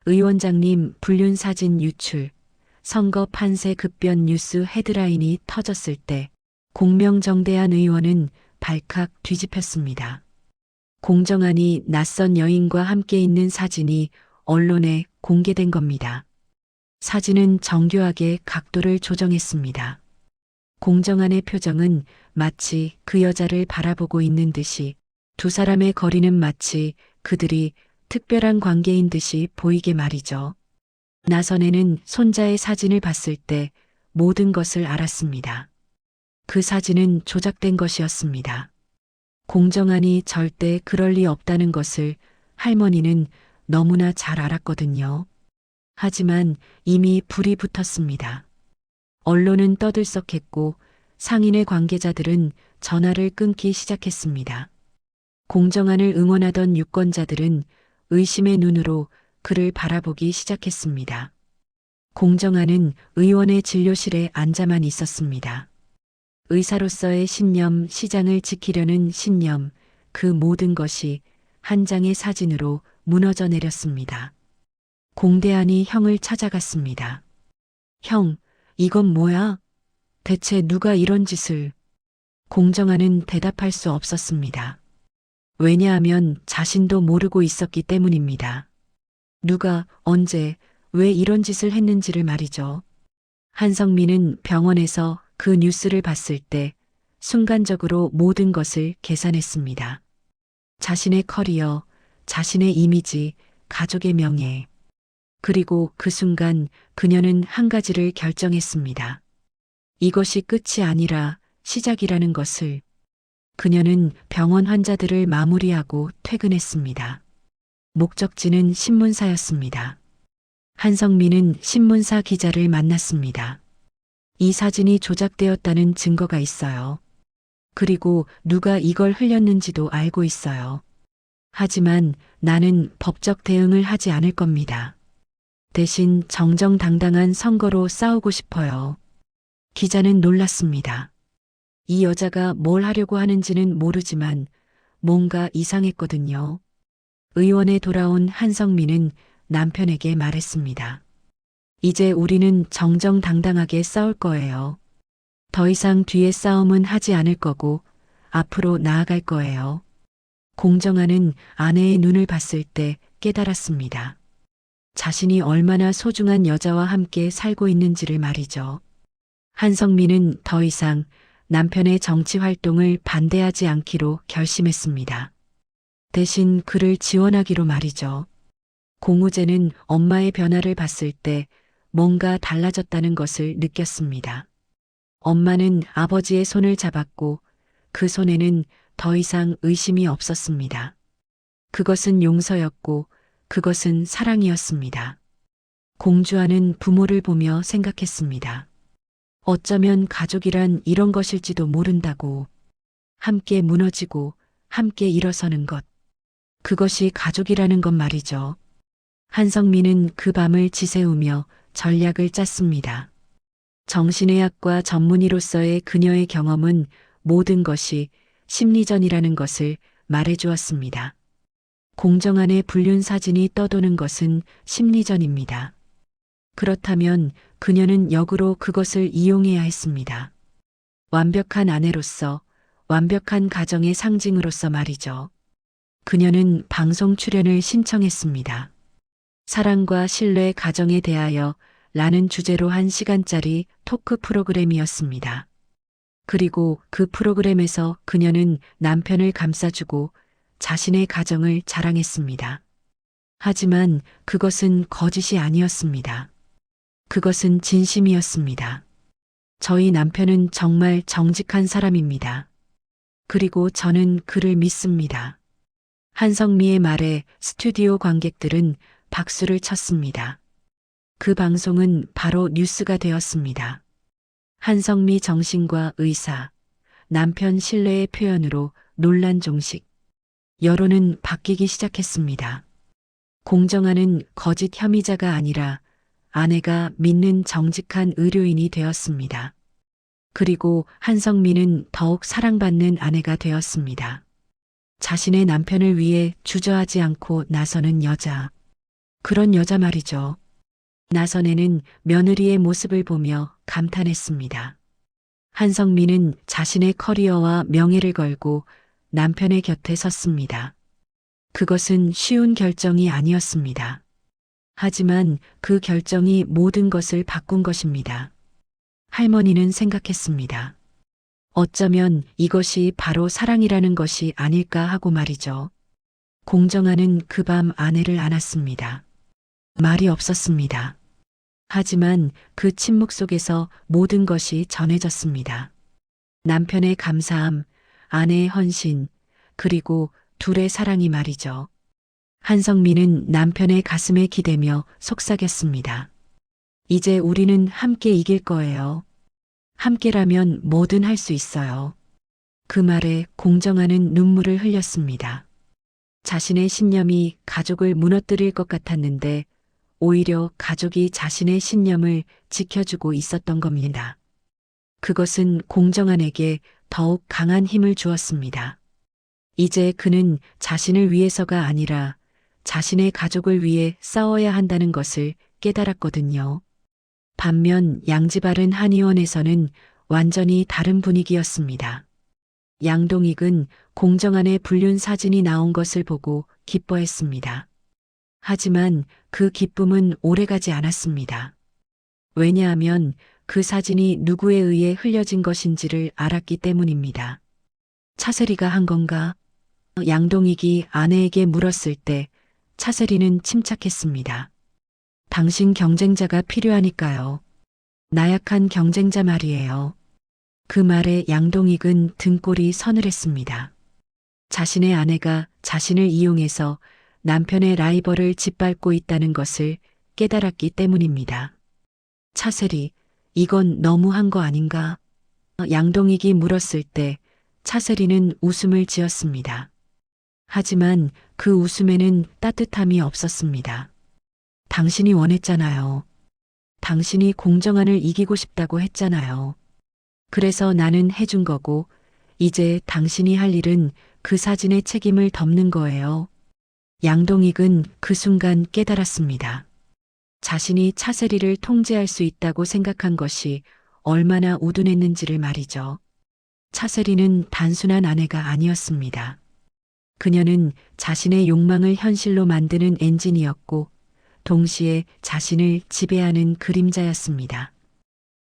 의원장님 불륜 사진 유출, 선거 판세 급변 뉴스 헤드라인이 터졌을 때 공명정대한 의원은 발칵 뒤집혔습니다. 공정한이 낯선 여인과 함께 있는 사진이 언론에 공개된 겁니다. 사진은 정교하게 각도를 조정했습니다. 공정한의 표정은 마치 그 여자를 바라보고 있는 듯이, 두 사람의 거리는 마치 그들이 특별한 관계인 듯이 보이게 말이죠. 나선혜는 손자의 사진을 봤을 때 모든 것을 알았습니다. 그 사진은 조작된 것이었습니다. 공정한이 절대 그럴 리 없다는 것을 할머니는 너무나 잘 알았거든요. 하지만 이미 불이 붙었습니다. 언론은 떠들썩했고 상인의 관계자들은 전화를 끊기 시작했습니다. 공정한을 응원하던 유권자들은 의심의 눈으로 그를 바라보기 시작했습니다. 공정한은 의원의 진료실에 앉아만 있었습니다. 의사로서의 신념, 시장을 지키려는 신념, 그 모든 것이 한 장의 사진으로 무너져 내렸습니다. 공대한이 형을 찾아갔습니다. 형, 이건 뭐야? 대체 누가 이런 짓을? 공정한은 대답할 수 없었습니다. 왜냐하면 자신도 모르고 있었기 때문입니다. 누가, 언제, 왜 이런 짓을 했는지를 말이죠. 한성민은 병원에서 그 뉴스를 봤을 때 순간적으로 모든 것을 계산했습니다. 자신의 커리어, 자신의 이미지, 가족의 명예. 그리고 그 순간 그녀는 한 가지를 결정했습니다. 이것이 끝이 아니라 시작이라는 것을. 그녀는 병원 환자들을 마무리하고 퇴근했습니다. 목적지는 신문사였습니다. 한성민은 신문사 기자를 만났습니다. 이 사진이 조작되었다는 증거가 있어요. 그리고 누가 이걸 흘렸는지도 알고 있어요. 하지만 나는 법적 대응을 하지 않을 겁니다. 대신 정정당당한 선거로 싸우고 싶어요. 기자는 놀랐습니다. 이 여자가 뭘 하려고 하는지는 모르지만 뭔가 이상했거든요. 의원에 돌아온 한성민은 남편에게 말했습니다. 이제 우리는 정정당당하게 싸울 거예요. 더 이상 뒤에 싸움은 하지 않을 거고 앞으로 나아갈 거예요. 공정한은 아내의 눈을 봤을 때 깨달았습니다. 자신이 얼마나 소중한 여자와 함께 살고 있는지를 말이죠. 한성민은 더 이상 남편의 정치 활동을 반대하지 않기로 결심했습니다. 대신 그를 지원하기로 말이죠. 공우재는 엄마의 변화를 봤을 때 뭔가 달라졌다는 것을 느꼈습니다. 엄마는 아버지의 손을 잡았고 그 손에는 더 이상 의심이 없었습니다. 그것은 용서였고 그것은 사랑이었습니다. 공주아는 부모를 보며 생각했습니다. 어쩌면 가족이란 이런 것일지도 모른다고. 함께 무너지고 함께 일어서는 것. 그것이 가족이라는 것 말이죠. 한성민은 그 밤을 지새우며 전략을 짰습니다. 정신의학과 전문의로서의 그녀의 경험은 모든 것이 심리전이라는 것을 말해주었습니다. 공정한의 불륜 사진이 떠도는 것은 심리전입니다. 그렇다면 그녀는 역으로 그것을 이용해야 했습니다. 완벽한 아내로서, 완벽한 가정의 상징으로서 말이죠. 그녀는 방송 출연을 신청했습니다. 사랑과 신뢰 가정에 대하여 라는 주제로 1시간짜리 토크 프로그램이었습니다. 그리고 그 프로그램에서 그녀는 남편을 감싸주고 자신의 가정을 자랑했습니다. 하지만 그것은 거짓이 아니었습니다. 그것은 진심이었습니다. 저희 남편은 정말 정직한 사람입니다. 그리고 저는 그를 믿습니다. 한성미의 말에 스튜디오 관객들은 박수를 쳤습니다. 그 방송은 바로 뉴스가 되었습니다. 한성미 정신과 의사, 남편 신뢰의 표현으로 논란 종식. 여론은 바뀌기 시작했습니다. 공정한은 거짓 혐의자가 아니라 아내가 믿는 정직한 의료인이 되었습니다. 그리고 한성민은 더욱 사랑받는 아내가 되었습니다. 자신의 남편을 위해 주저하지 않고 나서는 여자. 그런 여자 말이죠. 나선애는 며느리의 모습을 보며 감탄했습니다. 한성민은 자신의 커리어와 명예를 걸고 남편의 곁에 섰습니다. 그것은 쉬운 결정이 아니었습니다. 하지만 그 결정이 모든 것을 바꾼 것입니다. 할머니는 생각했습니다. 어쩌면 이것이 바로 사랑이라는 것이 아닐까 하고 말이죠. 공정하는 그 밤 아내를 안았습니다. 말이 없었습니다. 하지만 그 침묵 속에서 모든 것이 전해졌습니다. 남편의 감사함, 아내의 헌신, 그리고 둘의 사랑이 말이죠. 한성민은 남편의 가슴에 기대며 속삭였습니다. 이제 우리는 함께 이길 거예요. 함께라면 뭐든 할 수 있어요. 그 말에 공정하는 눈물을 흘렸습니다. 자신의 신념이 가족을 무너뜨릴 것 같았는데 오히려 가족이 자신의 신념을 지켜주고 있었던 겁니다. 그것은 공정한에게 더욱 강한 힘을 주었습니다. 이제 그는 자신을 위해서가 아니라 자신의 가족을 위해 싸워야 한다는 것을 깨달았거든요. 반면 양지바른 한의원에서는 완전히 다른 분위기였습니다. 양동익은 공정한의 불륜 사진이 나온 것을 보고 기뻐했습니다. 하지만 그 기쁨은 오래가지 않았습니다. 왜냐하면 그 사진이 누구에 의해 흘려진 것인지를 알았기 때문입니다. 차세리가 한 건가? 양동익이 아내에게 물었을 때 차세리는 침착했습니다. 당신 경쟁자가 필요하니까요. 나약한 경쟁자 말이에요. 그 말에 양동익은 등골이 서늘했습니다. 자신의 아내가 자신을 이용해서 남편의 라이벌을 짓밟고 있다는 것을 깨달았기 때문입니다. 차세리, 이건 너무한 거 아닌가? 양동익이 물었을 때 차세리는 웃음을 지었습니다. 하지만 그 웃음에는 따뜻함이 없었습니다. 당신이 원했잖아요. 당신이 공정한을 이기고 싶다고 했잖아요. 그래서 나는 해준 거고, 이제 당신이 할 일은 그 사진의 책임을 덮는 거예요. 양동익은 그 순간 깨달았습니다. 자신이 차세리를 통제할 수 있다고 생각한 것이 얼마나 우둔했는지를 말이죠. 차세리는 단순한 아내가 아니었습니다. 그녀는 자신의 욕망을 현실로 만드는 엔진이었고, 동시에 자신을 지배하는 그림자였습니다.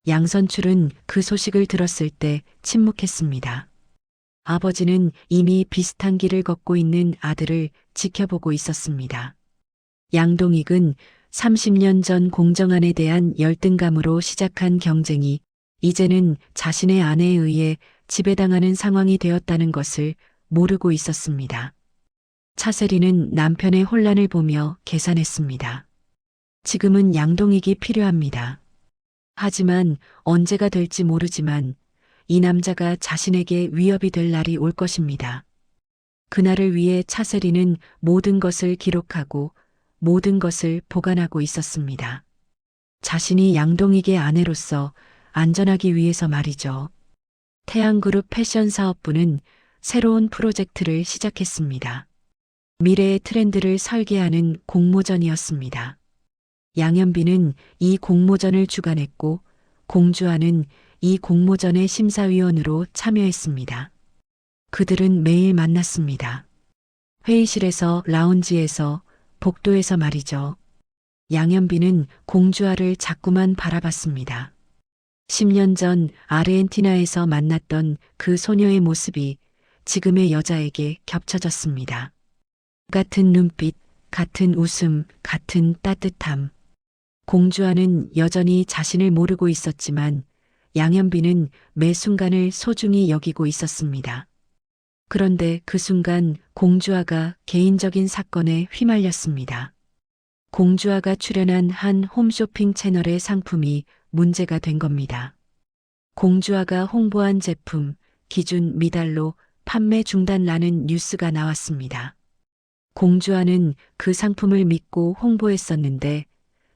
양선출은 그 소식을 들었을 때 침묵했습니다. 아버지는 이미 비슷한 길을 걷고 있는 아들을 지켜보고 있었습니다. 양동익은 30년 전 공정한에 대한 열등감으로 시작한 경쟁이 이제는 자신의 아내에 의해 지배당하는 상황이 되었다는 것을 모르고 있었습니다. 차세리는 남편의 혼란을 보며 계산했습니다. 지금은 양동익이 필요합니다. 하지만 언제가 될지 모르지만 이 남자가 자신에게 위협이 될 날이 올 것입니다. 그날을 위해 차세리는 모든 것을 기록하고 모든 것을 보관하고 있었습니다. 자신이 양동익의 아내로서 안전하기 위해서 말이죠. 태양그룹 패션 사업부는 새로운 프로젝트를 시작했습니다. 미래의 트렌드를 설계하는 공모전이었습니다. 양현빈은 이 공모전을 주관했고 공주아는 이 공모전의 심사위원으로 참여했습니다. 그들은 매일 만났습니다. 회의실에서, 라운지에서, 복도에서 말이죠. 양현빈은 공주아를 자꾸만 바라봤습니다. 10년 전 아르헨티나에서 만났던 그 소녀의 모습이 지금의 여자에게 겹쳐졌습니다. 같은 눈빛, 같은 웃음, 같은 따뜻함. 공주아는 여전히 자신을 모르고 있었지만 양현빈은 매 순간을 소중히 여기고 있었습니다. 그런데 그 순간 공주아가 개인적인 사건에 휘말렸습니다. 공주아가 출연한 한 홈쇼핑 채널의 상품이 문제가 된 겁니다. 공주아가 홍보한 제품, 기준 미달로 판매 중단라는 뉴스가 나왔습니다. 공주아는 그 상품을 믿고 홍보했었는데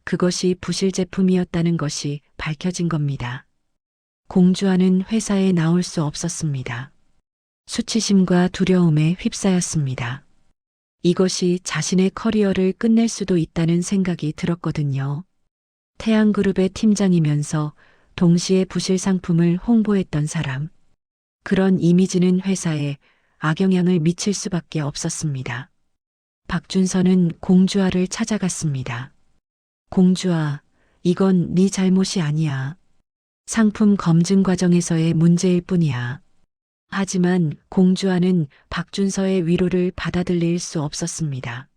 그것이 부실 제품이었다는 것이 밝혀진 겁니다. 공주아는 회사에 나올 수 없었습니다. 수치심과 두려움에 휩싸였습니다. 이것이 자신의 커리어를 끝낼 수도 있다는 생각이 들었거든요. 태양그룹의 팀장이면서 동시에 부실 상품을 홍보했던 사람. 그런 이미지는 회사에 악영향을 미칠 수밖에 없었습니다. 박준서는 공주아를 찾아갔습니다. 공주아, 이건 네 잘못이 아니야. 상품 검증 과정에서의 문제일 뿐이야. 하지만 공주아는 박준서의 위로를 받아들일 수 없었습니다.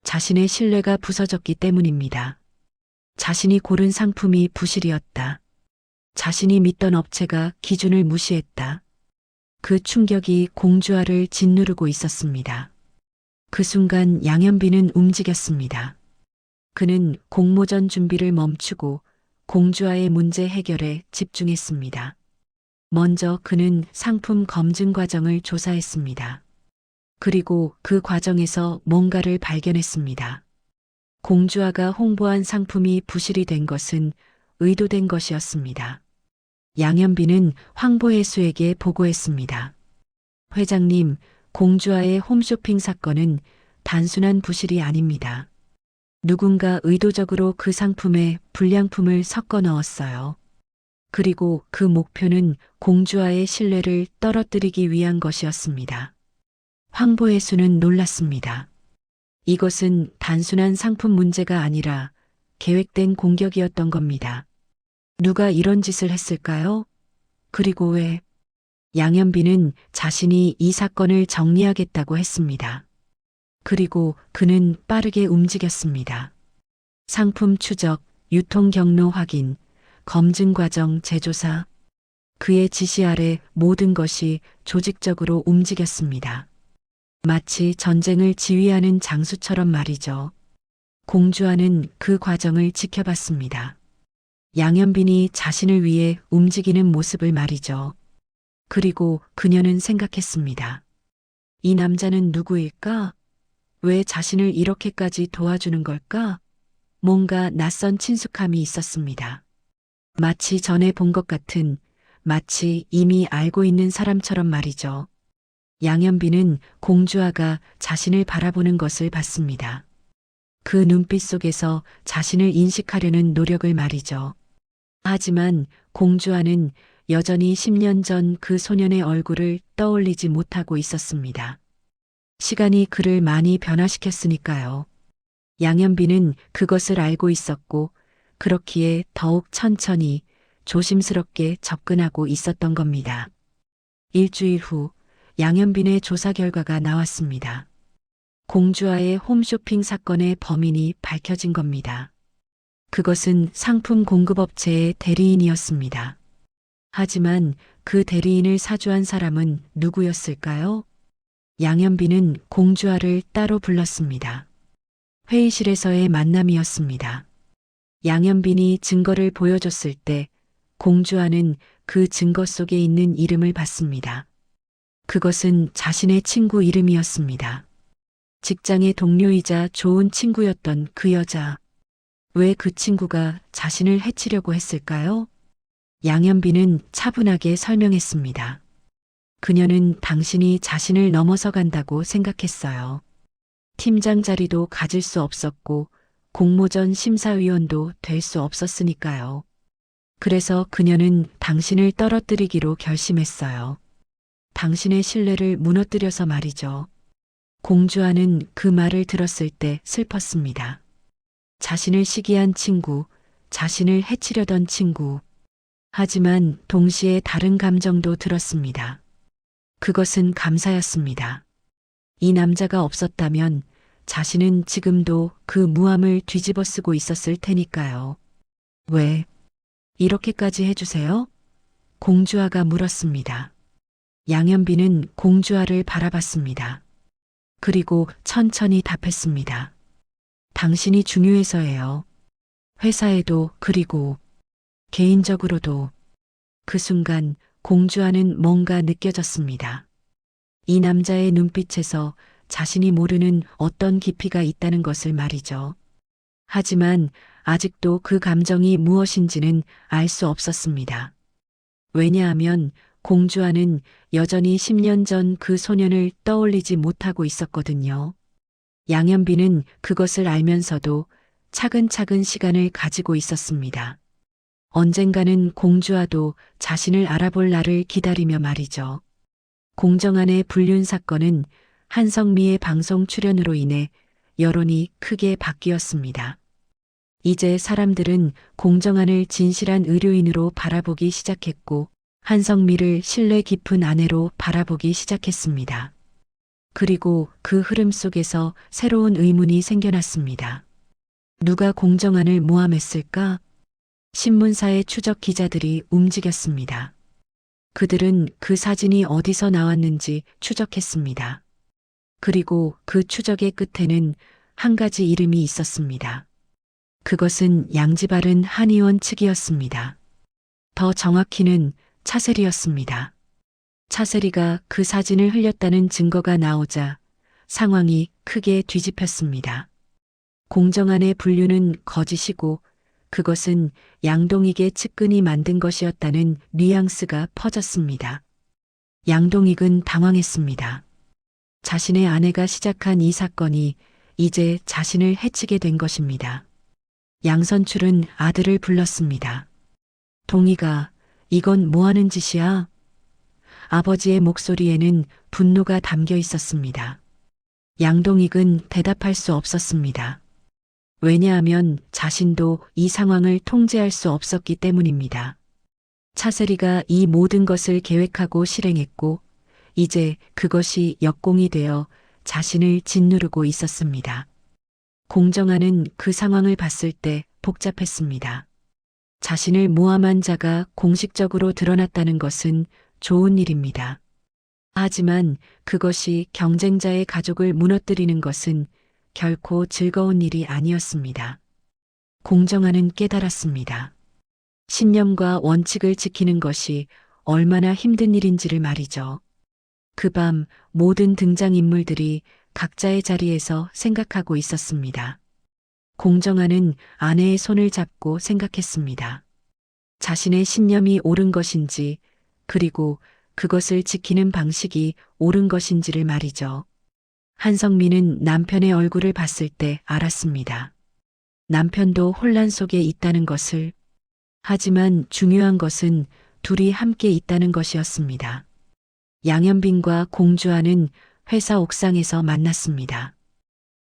자신의 신뢰가 부서졌기 때문입니다. 자신이 고른 상품이 부실이었다. 자신이 믿던 업체가 기준을 무시했다. 그 충격이 공주아를 짓누르고 있었습니다. 그 순간 양현빈은 움직였습니다. 그는 공모전 준비를 멈추고 공주아의 문제 해결에 집중했습니다. 먼저 그는 상품 검증 과정을 조사했습니다. 그리고 그 과정에서 뭔가를 발견했습니다. 공주아가 홍보한 상품이 부실이 된 것은 의도된 것이었습니다. 양현빈은 황보혜수에게 보고했습니다. 회장님, 공주아의 홈쇼핑 사건은 단순한 부실이 아닙니다. 누군가 의도적으로 그 상품에 불량품을 섞어 넣었어요. 그리고 그 목표는 공주아의 신뢰를 떨어뜨리기 위한 것이었습니다. 황보혜수는 놀랐습니다. 이것은 단순한 상품 문제가 아니라 계획된 공격이었던 겁니다. 누가 이런 짓을 했을까요? 그리고 왜? 양현빈은 자신이 이 사건을 정리하겠다고 했습니다. 그리고 그는 빠르게 움직였습니다. 상품 추적, 유통 경로 확인, 검증 과정 재조사. 그의 지시 아래 모든 것이 조직적으로 움직였습니다. 마치 전쟁을 지휘하는 장수처럼 말이죠. 공주아는 그 과정을 지켜봤습니다. 양현빈이 자신을 위해 움직이는 모습을 말이죠. 그리고 그녀는 생각했습니다. 이 남자는 누구일까? 왜 자신을 이렇게까지 도와주는 걸까? 뭔가 낯선 친숙함이 있었습니다. 마치 전에 본 것 같은, 마치 이미 알고 있는 사람처럼 말이죠. 양현빈은 공주아가 자신을 바라보는 것을 봤습니다. 그 눈빛 속에서 자신을 인식하려는 노력을 말이죠. 하지만 공주아는 여전히 10년 전 그 소년의 얼굴을 떠올리지 못하고 있었습니다. 시간이 그를 많이 변화시켰으니까요. 양현빈은 그것을 알고 있었고 그렇기에 더욱 천천히 조심스럽게 접근하고 있었던 겁니다. 일주일 후 양현빈의 조사 결과가 나왔습니다. 공주아의 홈쇼핑 사건의 범인이 밝혀진 겁니다. 그것은 상품 공급업체의 대리인이었습니다. 하지만 그 대리인을 사주한 사람은 누구였을까요? 양현빈은 공주아를 따로 불렀습니다. 회의실에서의 만남이었습니다. 양현빈이 증거를 보여줬을 때 공주아는 그 증거 속에 있는 이름을 봤습니다. 그것은 자신의 친구 이름이었습니다. 직장의 동료이자 좋은 친구였던 그 여자. 왜 그 친구가 자신을 해치려고 했을까요? 양현빈은 차분하게 설명했습니다. 그녀는 당신이 자신을 넘어서 간다고 생각했어요. 팀장 자리도 가질 수 없었고 공모전 심사위원도 될 수 없었으니까요. 그래서 그녀는 당신을 떨어뜨리기로 결심했어요. 당신의 신뢰를 무너뜨려서 말이죠. 공주아는 그 말을 들었을 때 슬펐습니다. 자신을 시기한 친구, 자신을 해치려던 친구. 하지만 동시에 다른 감정도 들었습니다. 그것은 감사였습니다. 이 남자가 없었다면 자신은 지금도 그 무함을 뒤집어 쓰고 있었을 테니까요. 왜? 이렇게까지 해주세요? 공주아가 물었습니다. 양현빈은 공주아를 바라봤습니다. 그리고 천천히 답했습니다. 당신이 중요해서예요. 회사에도 그리고 개인적으로도. 그 순간 공주아는 뭔가 느껴졌습니다. 이 남자의 눈빛에서 자신이 모르는 어떤 깊이가 있다는 것을 말이죠. 하지만 아직도 그 감정이 무엇인지는 알 수 없었습니다. 왜냐하면 공주아는 여전히 10년 전 그 소년을 떠올리지 못하고 있었거든요. 양현빈은 그것을 알면서도 차근차근 시간을 가지고 있었습니다. 언젠가는 공주와도 자신을 알아볼 날을 기다리며 말이죠. 공정안의 불륜 사건은 한성미의 방송 출연으로 인해 여론이 크게 바뀌었습니다. 이제 사람들은 공정안을 진실한 의료인으로 바라보기 시작했고 한성미를 신뢰 깊은 아내로 바라보기 시작했습니다. 그리고 그 흐름 속에서 새로운 의문이 생겨났습니다. 누가 공정안을 모함했을까? 신문사의 추적 기자들이 움직였습니다. 그들은 그 사진이 어디서 나왔는지 추적했습니다. 그리고 그 추적의 끝에는 한 가지 이름이 있었습니다. 그것은 양지바른 한의원 측이었습니다. 더 정확히는 차세리였습니다. 차세리가 그 사진을 흘렸다는 증거가 나오자 상황이 크게 뒤집혔습니다. 공정안의 분류는 거짓이고 그것은 양동익의 측근이 만든 것이었다는 뉘앙스가 퍼졌습니다. 양동익은 당황했습니다. 자신의 아내가 시작한 이 사건이 이제 자신을 해치게 된 것입니다. 양선출은 아들을 불렀습니다. 동익아, 이건 뭐 하는 짓이야? 아버지의 목소리에는 분노가 담겨 있었습니다. 양동익은 대답할 수 없었습니다. 왜냐하면 자신도 이 상황을 통제할 수 없었기 때문입니다. 차세리가 이 모든 것을 계획하고 실행했고 이제 그것이 역공이 되어 자신을 짓누르고 있었습니다. 공정안은 그 상황을 봤을 때 복잡했습니다. 자신을 모함한 자가 공식적으로 드러났다는 것은 좋은 일입니다. 하지만 그것이 경쟁자의 가족을 무너뜨리는 것은 결코 즐거운 일이 아니었습니다. 공정안은 깨달았습니다. 신념과 원칙을 지키는 것이 얼마나 힘든 일인지를 말이죠. 그 밤 모든 등장인물들이 각자의 자리에서 생각하고 있었습니다. 공정안은 아내의 손을 잡고 생각했습니다. 자신의 신념이 옳은 것인지 그리고 그것을 지키는 방식이 옳은 것인지를 말이죠. 한성민은 남편의 얼굴을 봤을 때 알았습니다. 남편도 혼란 속에 있다는 것을. 하지만 중요한 것은 둘이 함께 있다는 것이었습니다. 양현빈과 공주아는 회사 옥상에서 만났습니다.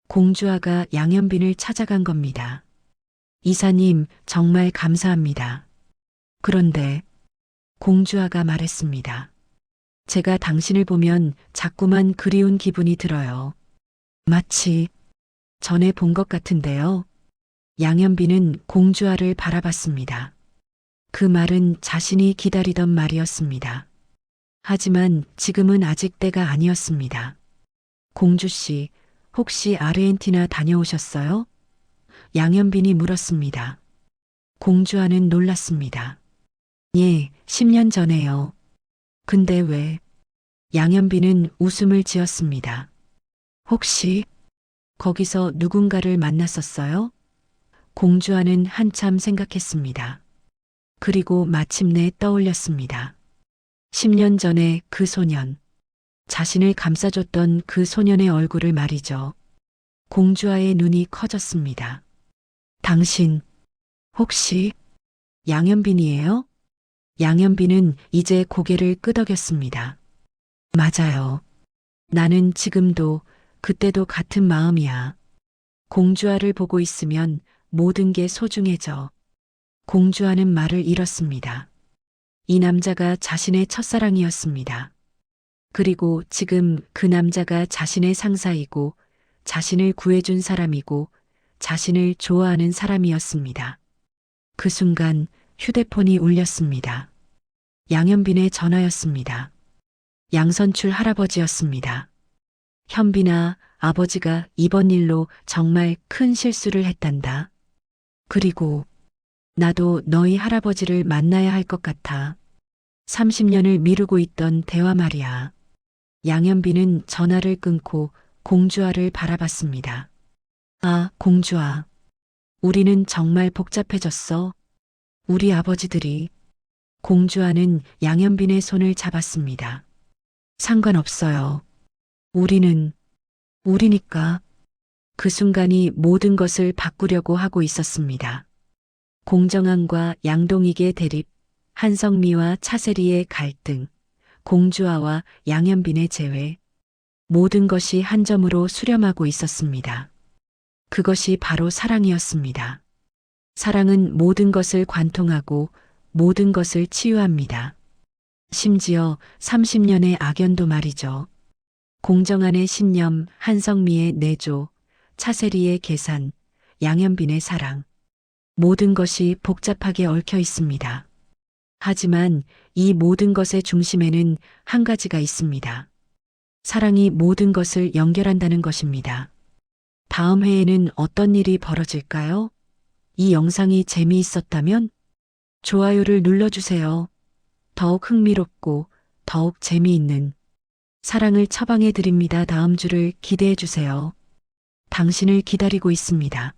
공주아가 양현빈을 찾아간 겁니다. 이사님, 정말 감사합니다. 그런데 공주아가 말했습니다. 제가 당신을 보면 자꾸만 그리운 기분이 들어요. 마치 전에 본 것 같은데요. 양현빈은 공주아를 바라봤습니다. 그 말은 자신이 기다리던 말이었습니다. 하지만 지금은 아직 때가 아니었습니다. 공주씨, 혹시 아르헨티나 다녀오셨어요? 양현빈이 물었습니다. 공주아는 놀랐습니다. 예, 10년 전에요. 근데 왜? 양현빈은 웃음을 지었습니다. 혹시 거기서 누군가를 만났었어요? 공주아는 한참 생각했습니다. 그리고 마침내 떠올렸습니다. 10년 전에 그 소년, 자신을 감싸줬던 그 소년의 얼굴을 말이죠. 공주아의 눈이 커졌습니다. 당신, 혹시 양현빈이에요? 양현빈은 이제 고개를 끄덕였습니다. 맞아요. 나는 지금도 그때도 같은 마음이야. 공주아를 보고 있으면 모든 게 소중해져. 공주아는 말을 잃었습니다. 이 남자가 자신의 첫사랑이었습니다. 그리고 지금 그 남자가 자신의 상사이고 자신을 구해준 사람이고 자신을 좋아하는 사람이었습니다. 그 순간 휴대폰이 울렸습니다. 양현빈의 전화였습니다. 양선출 할아버지였습니다. 현빈아, 아버지가 이번 일로 정말 큰 실수를 했단다. 그리고 나도 너희 할아버지를 만나야 할 것 같아. 30년을 미루고 있던 대화 말이야. 양현빈은 전화를 끊고 공주아를 바라봤습니다. 아, 공주아. 우리는 정말 복잡해졌어. 우리 아버지들이. 공주아는 양현빈의 손을 잡았습니다. 상관없어요. 우리니까. 그 순간이 모든 것을 바꾸려고 하고 있었습니다. 공정함과 양동이의 대립, 한성미와 차세리의 갈등, 공주아와 양현빈의 재회, 모든 것이 한 점으로 수렴하고 있었습니다. 그것이 바로 사랑이었습니다. 사랑은 모든 것을 관통하고 모든 것을 치유합니다. 심지어 30년의 악연도 말이죠. 공정한의 신념, 한성미의 내조, 차세리의 계산, 양현빈의 사랑. 모든 것이 복잡하게 얽혀 있습니다. 하지만 이 모든 것의 중심에는 한 가지가 있습니다. 사랑이 모든 것을 연결한다는 것입니다. 다음 회에는 어떤 일이 벌어질까요? 이 영상이 재미있었다면 좋아요를 눌러주세요. 더욱 흥미롭고 더욱 재미있는 사랑을 처방해 드립니다. 다음 주를 기대해 주세요. 당신을 기다리고 있습니다.